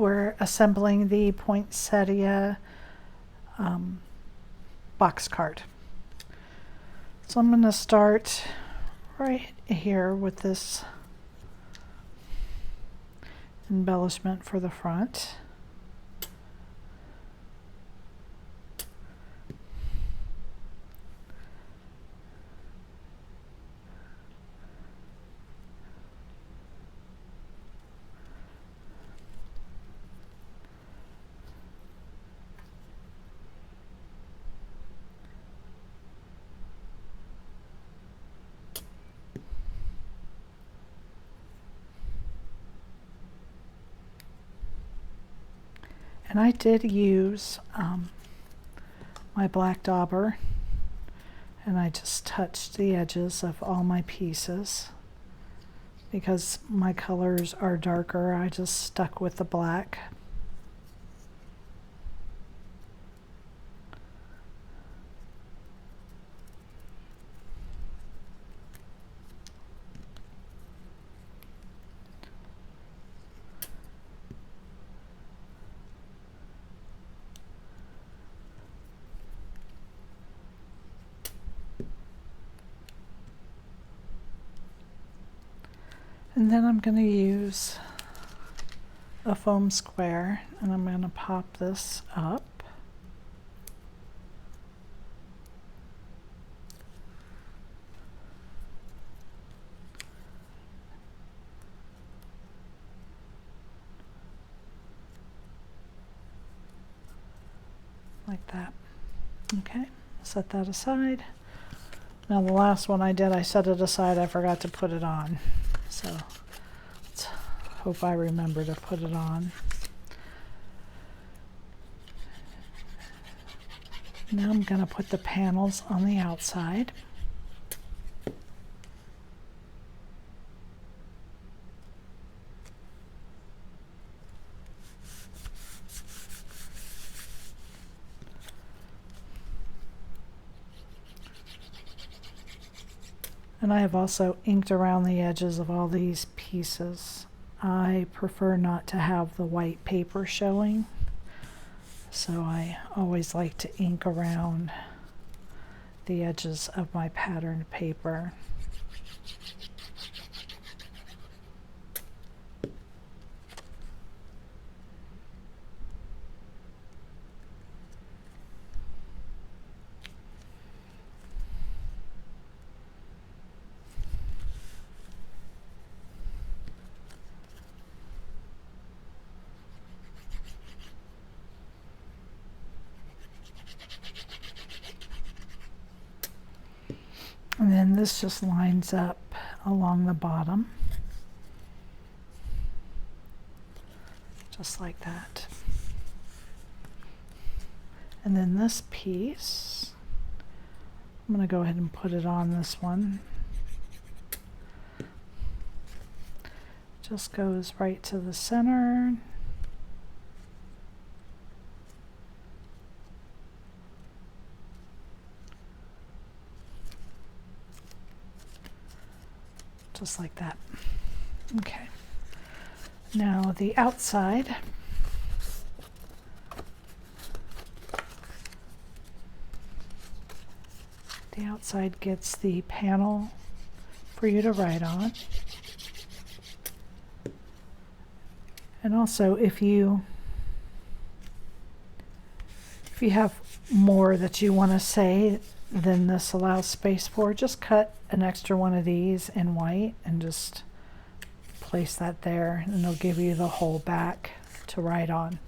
We're assembling the Poinsettia box card. So I'm going to start right here with this embellishment for the front. And I did use my black dauber, and I just touched the edges of all my pieces. Because my colors are darker, I just stuck with the black. And then I'm going to use a foam square, and I'm going to pop this up. Like that. Okay, set that aside. Now the last one I did, I set it aside, I forgot to put it on. So let's hope I remember to put it on. Now I'm going to put the panels on the outside. And I have also inked around the edges of all these pieces. I prefer not to have the white paper showing, so I always like to ink around the edges of my patterned paper. And then this just lines up along the bottom, just like that. And then this piece, I'm going to go ahead and put it on this one. Just goes right to the center. Just like that. Okay. Now the outside. The outside gets the panel for you to write on. And also if you have more that you want to say than this allows space for, just cut an extra one of these in white and just place that there, and it'll give you the whole back to write on.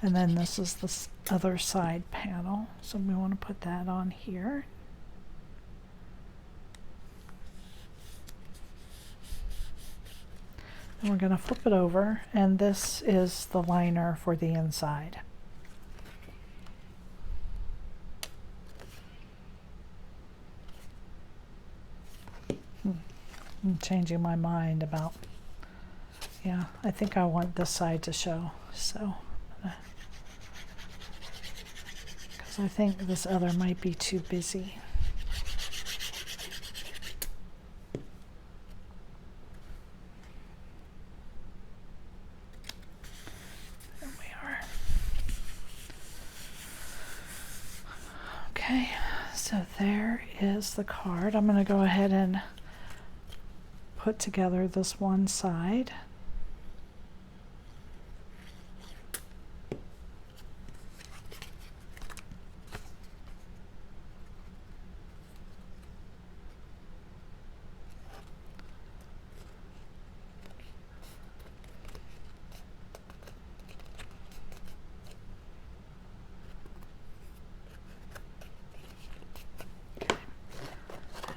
And then this is the other side panel, so we want to put that on here. And we're going to flip it over, and this is the liner for the inside. I'm changing my mind about Yeah, I think I want this side to show, so. Because I think this other might be too busy. There we are. Okay, so there is the card. I'm going to go ahead and put together this one side.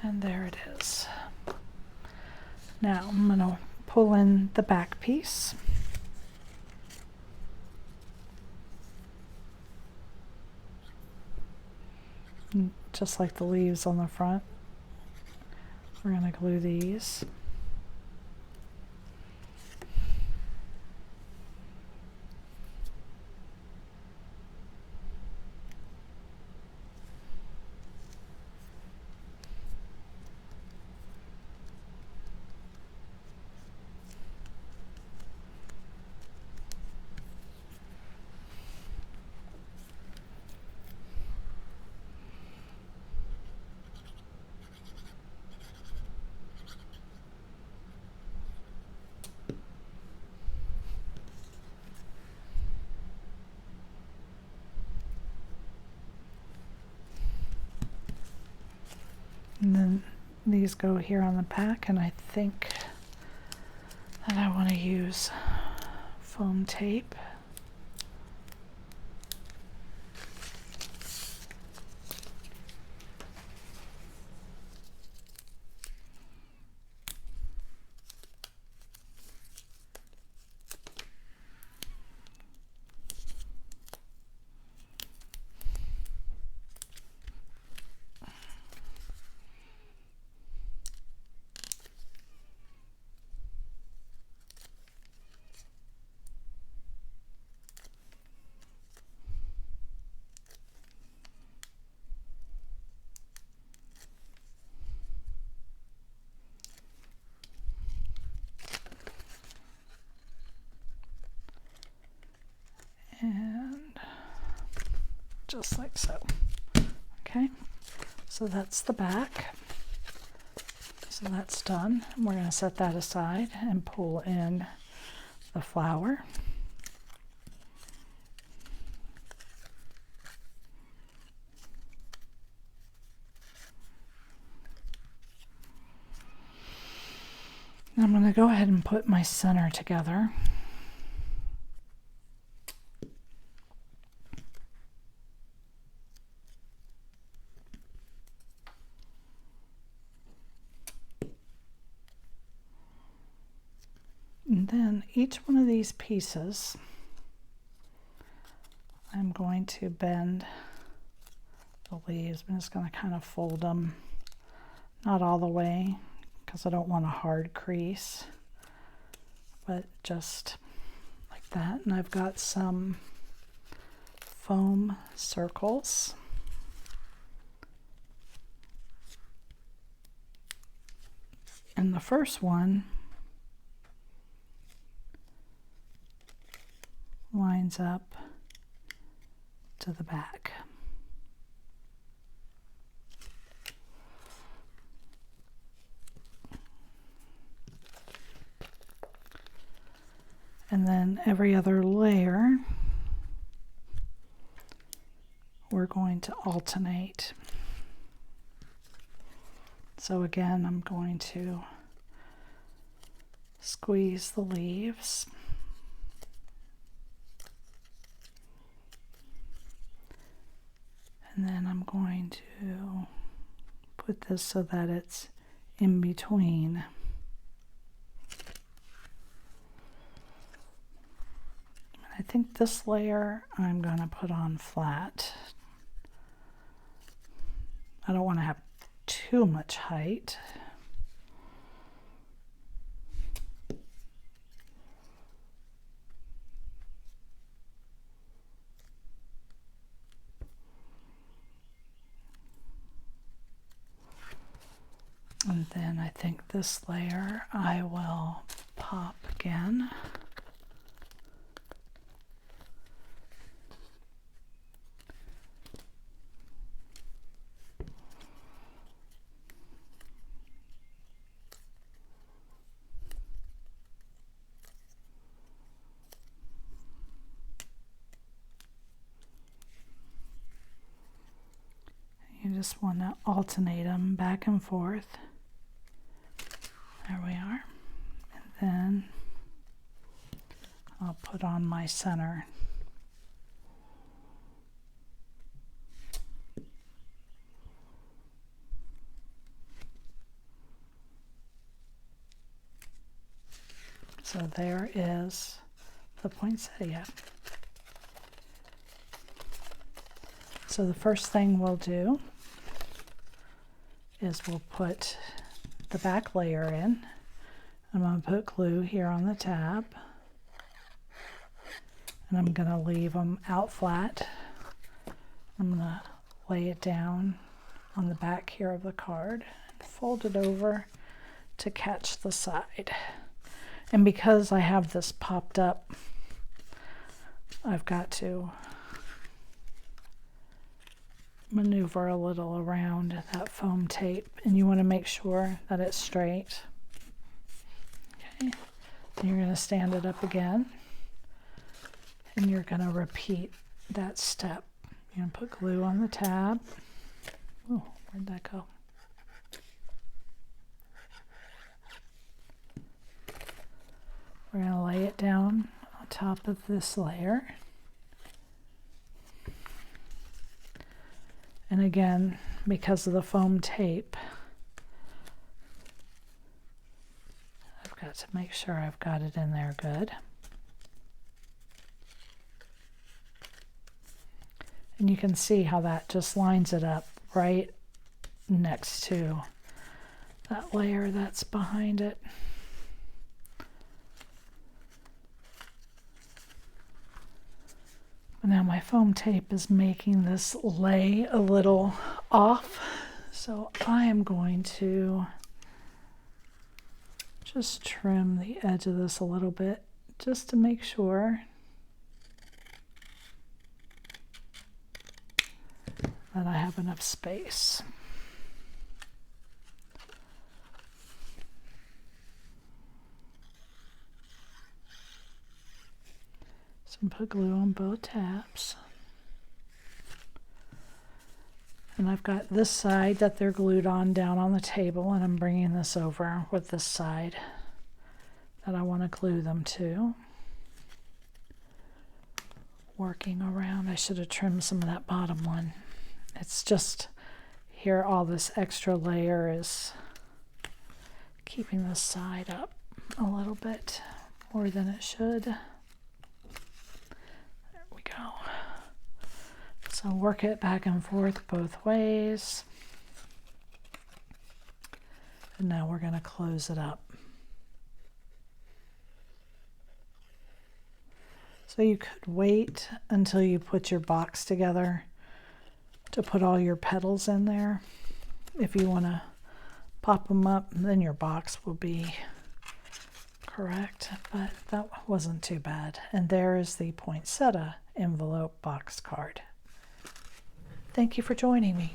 And there it is. Now I'm going to pull in the back piece. And just like the leaves on the front, we're going to glue these. And then these go here on the back, and I think that I want to use foam tape. And just like so. Okay, so that's the back. So that's done. We're going to set that aside and pull in the flower. I'm going to go ahead and put my center together. And then each one of these pieces, I'm going to bend the leaves. I'm just going to kind of fold them, not all the way, because I don't want a hard crease, but just like that. And I've got some foam circles. And the first one lines up to the back. And then every other layer, we're going to alternate. So again, I'm going to squeeze the leaves. And then I'm going to put this so that it's in between. I think this layer I'm going to put on flat. I don't want to have too much height. this layer, I will pop again. You just want to alternate them back and forth. There we are. And then I'll put on my center. So there is the poinsettia. So the first thing we'll do is we'll put the back layer in. I'm going to put glue here on the tab, and I'm going to leave them out flat. I'm going to lay it down on the back here of the card and fold it over to catch the side. And because I have this popped up, I've got to maneuver a little around that foam tape, and you want to make sure that it's straight. Okay, and you're going to stand it up again, and you're going to repeat that step. You're going to put glue on the tab. Oh, where'd that go? We're going to lay it down on top of this layer. And again, because of the foam tape, I've got to make sure I've got it in there good. And you can see how that just lines it up right next to that layer that's behind it. Now my foam tape is making this lay a little off, so I am going to just trim the edge of this a little bit just to make sure that I have enough space. So put glue on both tabs. And I've got this side that they're glued on down on the table, and I'm bringing this over with this side that I want to glue them to. Working around, I should have trimmed some of that bottom one. It's just here all this extra layer is keeping this side up a little bit more than it should. Go. So work it back and forth both ways. And now we're going to close it up. So you could wait until you put your box together to put all your petals in there. If you want to pop them up, then your box will be correct, but that wasn't too bad. And there is the poinsettia envelope box card. Thank you for joining me.